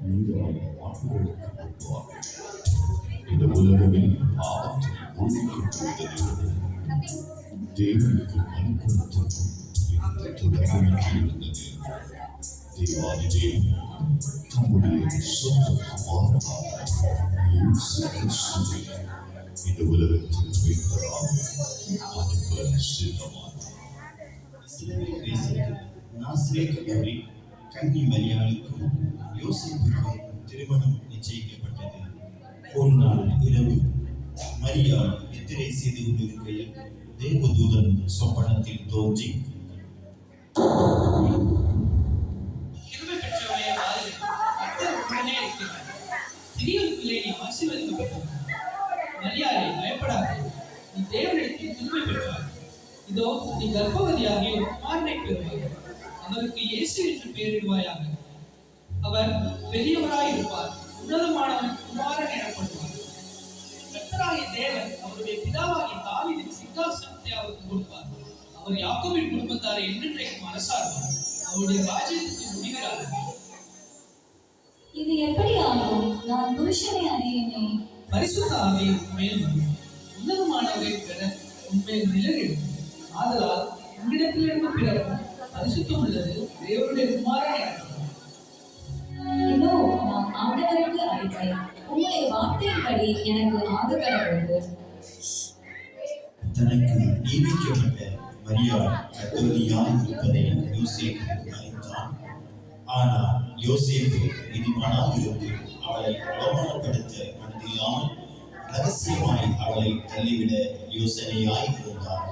நீரால் ஆண்டுகளுக்கு முன்பாக இந்த உலகமே பாவத்தில் மூழ்கிக்கொண்டிருந்தது. தேவனுக்கு மனுக்குலத்திற்கும் எந்த தொடர்பும் இருந்தது. தேவாதி தேவன் தம்முடைய சொந்த குமாரனாக இயேசு கிறிஸ்துவை இந்த உலகத்தில் வைப்பதாக அனுப்ப சித்தமானார். நாசரேத் ஊரில் கன்னி மரியாளுக்கும் யோசேப்புக்கும் திருமணம் நிச்சயிக்கப்பட்டது. ஒரு நாள் இரவு மரியாள் நித்திரை செய்து கொண்டிருக்கையில் தேவதூதன் சொப்பனத்தில் தோன்றி, பயப்படாதே, நீ தேவனிடத்தில் கிருபை பெற்றாய். இதோ நீ கர்ப்பவதியாகி ஒரு குமாரனை பெறுவாய். அவருக்கு இயேசு என்று பெயரிடுவாயாக. அவர் பெரியவராயிருப்பார், உன்னதமானவன் குமாரன் எனப்படுவார். கர்த்தராகிய தேவன் அவருடைய பிதாவாகிய தாவீதின் சிங்காசனத்தை அவருக்கு கொடுப்பார். அவர் யாக்கோபின் குடும்பத்தாரை என்றென்றைக்கும் அரசாழ்வார். அவருடைய ராஜ்யத்துக்கு முடிகிறார்கள். இது எப்படி ஆகும்? நான் புருஷனை அறியேனே. பரிசுத்த ஆவி உன்மேல் உன்னதமானவரை பெற உன்மேல் நிழலிடும். ஆதலால் உன்னிடத்திலிருந்து பிறக்கும் பரிசுத்தம் உள்ளது தேவனுடைய குமாரன் எனப்படுவார். இதோ நான் ஆண்டவருக்கு அழைத்தேன், உங்களுடைய வார்த்தையின்படி எனக்கு ஆகக்கடவுது. தனக்கு நியமிக்கப்பட்ட மரியாள் கர்ப்பவதியாய் இருப்பதை யோசேப்பு அறிந்தான். ஆனால் யோசேப்பு நீதிமானாக இருந்து அவளை அவமானப்படுத்த மனதில்லாமல் ரகசியமாய் அவளை தள்ளிவிட யோசனையாய் இருந்தார்.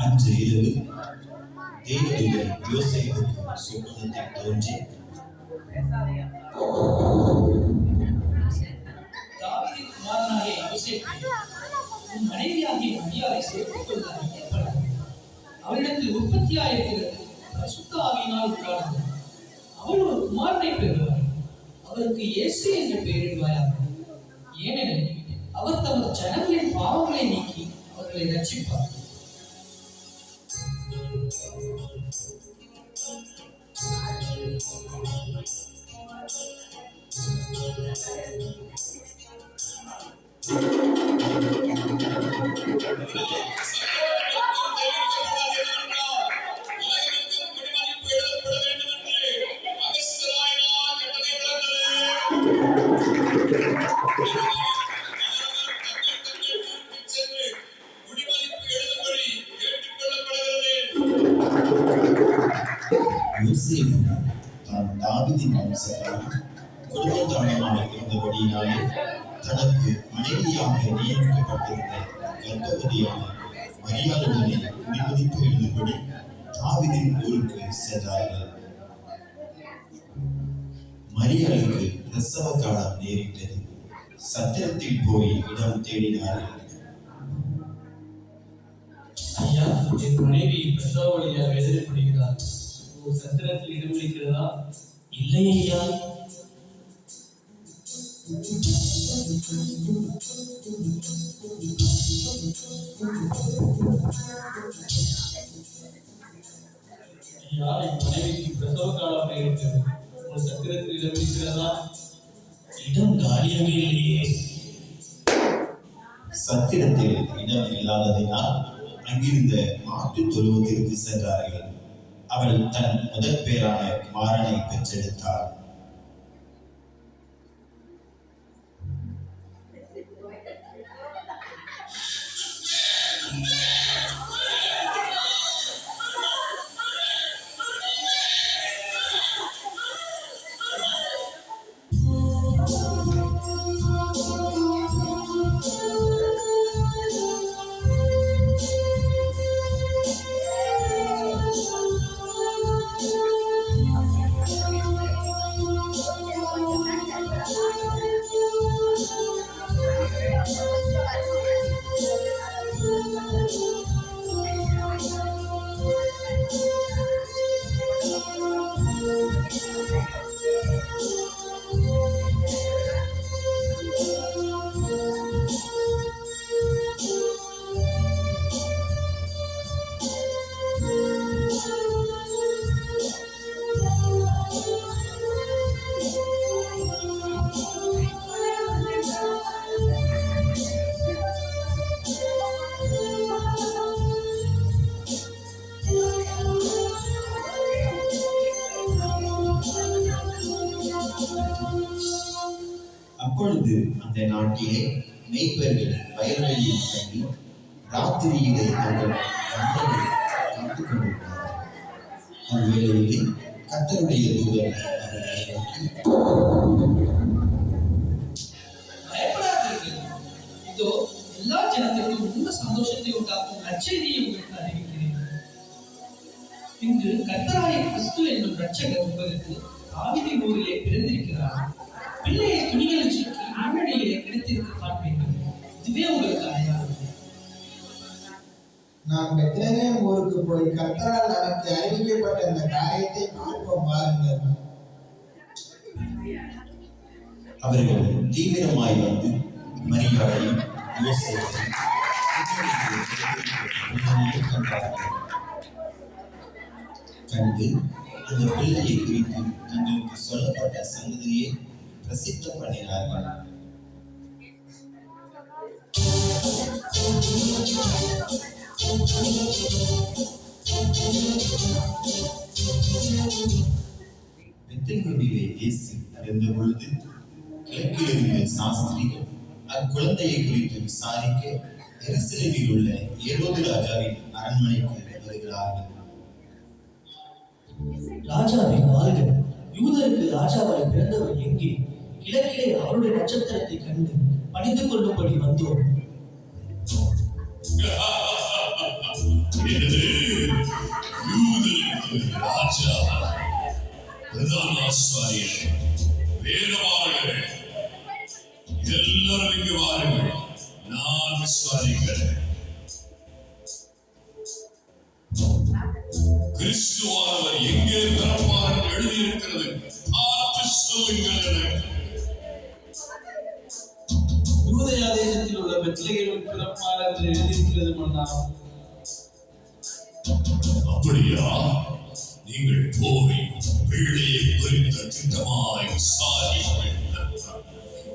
அன்று இரவு தேவதூதன் யோசேப்புக்கு சொப்பனத்தில் தோன்றி, தாவீதின் குமாரனாகிய யோசேப்பே, உன் மனைவியாகிய மரியாளை சேர்த்துக் கொள்ள ஐயப்படாதே. அவளிடத்தில் உற்பத்தியாயிருக்கிறது பரிசுத்த ஆவியினால் உண்டானது. அவள் ஒரு குமாரனை பெறுவாள். அவருக்கு இயேசு என்று பெயரிடுவாயாக. ஏனெனில் அவர் தமது ஜனங்களின் பாவங்களை நீக்கி அவர்களை ரட்சிப்பார். யோசேப்பு தான் தாவீதின் வம்சத்தால் குடும்பத்தானமாய் இருந்தபடியினாலே தனக்கு மனைவியாக நியமிக்கப்பட்டிருந்த கர்ப்பவதியான மரியாளுடனே குடிமதிப்பு எழுதும்படி தாவீதின் ஊருக்கு சென்றார்கள். மரியாளுக்கு பிரசவ காலம் நேரிட்டது. சத்திரத்தில் போய் இடம் தேடினார்கள். ஐயா, என் மனைவி பிரசவ வழியாக எதிர்ப்படுகிறார். ஒரு சத்திரத்தில் இடம் இருக்கிறதா? இல்லை ஐயா. ஐயா, என் மனைவிக்கு பிரசவ காலம் நேரிட்டது. ஒரு சத்திரத்தில் இடம் இருக்கிறதா? இடம் காலியாக இல்லையே. சத்திரத்தில் இடம் இல்லாததினால் அங்கிருந்த மாட்டு தொழுவத்திற்கு சென்றார்கள். அவள் தன் முதற் பேரான குமாரனை பெற்றெடுத்தாள். அப்பொழுது அந்த நாட்டிலே மேய்ப்பர்கள் வயல்வெளியில் தங்கி ராத்திரியிலே தங்கள் மந்தையை காத்துக் கொண்டிருந்தார்கள். அவ்வேளையிலே கர்த்தருடைய தூதர் அவர்களை நோக்கி, பயப்படாதீர்கள். இதோ எல்லா ஜனத்திற்கும் ரொம்ப சந்தோஷத்தை உண்டாக்கும் நற்செய்தியை உங்களுக்கு அறிவிக்கிறேன். இன்று கர்த்தராகிய கிறிஸ்து என்னும் இரட்சகர் உங்களுக்கு தாவீதின் ஊரிலே பிறந்திருக்கிறார். பிள்ளையை துணிகளில் சுற்றி மண்ணடியிலே கிடைத்திருக்க காண்பீர்கள். இதுவே உங்களுக்கு அடையாளம். நாம் பெத்லகேம் ஊருக்கு போய் கர்த்தரால் நமக்கு அறிவிக்கப்பட்ட இந்த காரியத்தை பார்ப்போம் வாருங்கள். அவர்கள் தீவிரமாய் வந்து மரியாதையும் யோசேப்பையும் கண்டார்கள். கண்டு அந்த பிள்ளையை குறித்து தங்களுக்கு சொல்லப்பட்ட சங்கதியை பிரசித்தம் பண்ணினார்கள். பெத்லகேமிலே இயேசு பிறந்த பொழுது கிழக்கிலிருந்து சாஸ்திரிகள் அக்குழந்தையை குறித்து விசாரிக்க எருசலேமில் உள்ள ஏரோது ராஜாவின் அரண்மனைக்கு வருகிறார்கள். ராஜாவின் வாழ்க! யூதருக்கு ராஜாவாய் பிறந்தவர் எங்கே? கிழக்கிலே அவருடைய நட்சத்திரத்தை கண்டு பணிந்து கொள்ளும்படி வந்தோம். எனது யூதருக்கு ராஜா பிரதான ஆசாரியர் வேதமானவர்களே, எல்லாரும் இங்கு வாருங்கள். நான் விசுவாசிக்கிறேன். கிறிஸ்துவானவர் எங்கே பிறப்பார் என்று எழுதியிருக்கிறது, பார்த்து சொல்லுங்கள் எனக்கு. யூதேயா தேசத்தில் உள்ள பெத்லகேமில் பிறப்பார் என்று எழுதியிருக்கிறது மன்னா. அப்படியா? நீங்கள் போய் பிள்ளையை குறித்த திட்டமாய் விசாரியுங்கள்.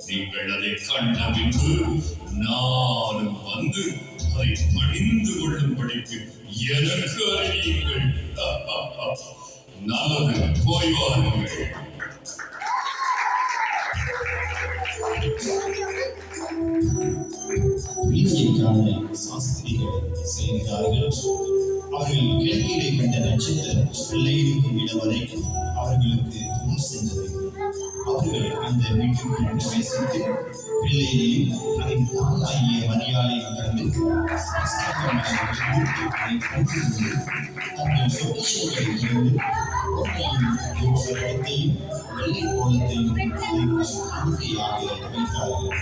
நீங்கள் அதை கண்ட பின்பு நானும் வந்து அதை பணிந்து கொள்ளும்படிக்கு எனக்கு அறிவியுங்கள். நல்லது, போய் வாருங்கள். பிள்ளையை காண சாஸ்திரிகள் செல்கிறார்கள். அவர்கள் கிழக்கிலே கண்ட நட்சத்திரம் பிள்ளை இருக்கும் இடம் வரைக்கும் அவர்களுக்கு முன் சென்றது. அவர்கள் அந்த வீட்டுக்குள் பிரவேசித்து பிள்ளையையும் அதன் தாயாகிய மரியாதையும் கண்டு தங்கள் சொற்களை திறந்து பொன்னையும் தூபவர்க்கத்தையும் வெள்ளை கோலத்தையும் காணிக்கையாக வைத்தார்கள்.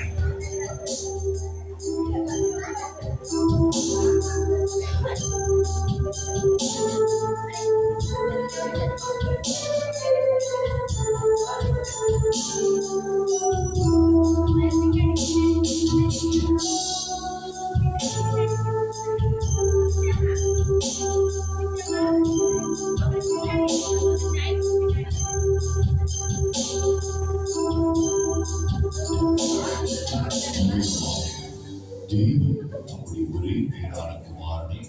தேவன் தம்முடைய ஒரே பேரான குமாரனை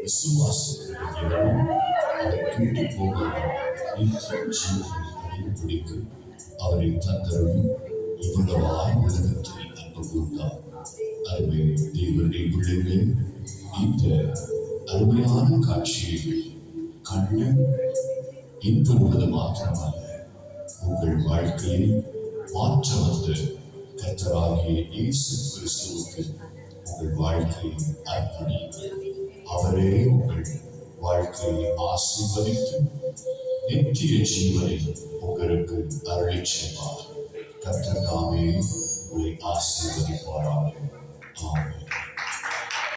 விசுவாசிக்கிறவர்களும் அவர் கேட்டு போகாமல் நித்திய ஜீவனை அடையும்படிக்கு அவரை தந்தருளி இவ்வளவாய் உலகத்தில் அன்பு கூர்ந்தார். அருமை தேவனுடைய பிள்ளைகளே, இந்த அருமையான காட்சியை கண்டு இன்புறுவது மாத்திரமல்ல, உங்கள் வாழ்க்கையை மாற்ற வந்த கர்த்தராகிய இயேசு கிறிஸ்துவுக்கு உங்கள் வாழ்க்கையை அர்ப்பணியுங்கள். அவரே உங்கள் வாழ்க்கையை ஆசீர்வதித்து நித்திய ஜீவனை உங்களுக்கு அருளிச் செய்வார். கர்த்தர் தாமே உங்களை ஆசீர்வதிப்பாராக. ஆமென்.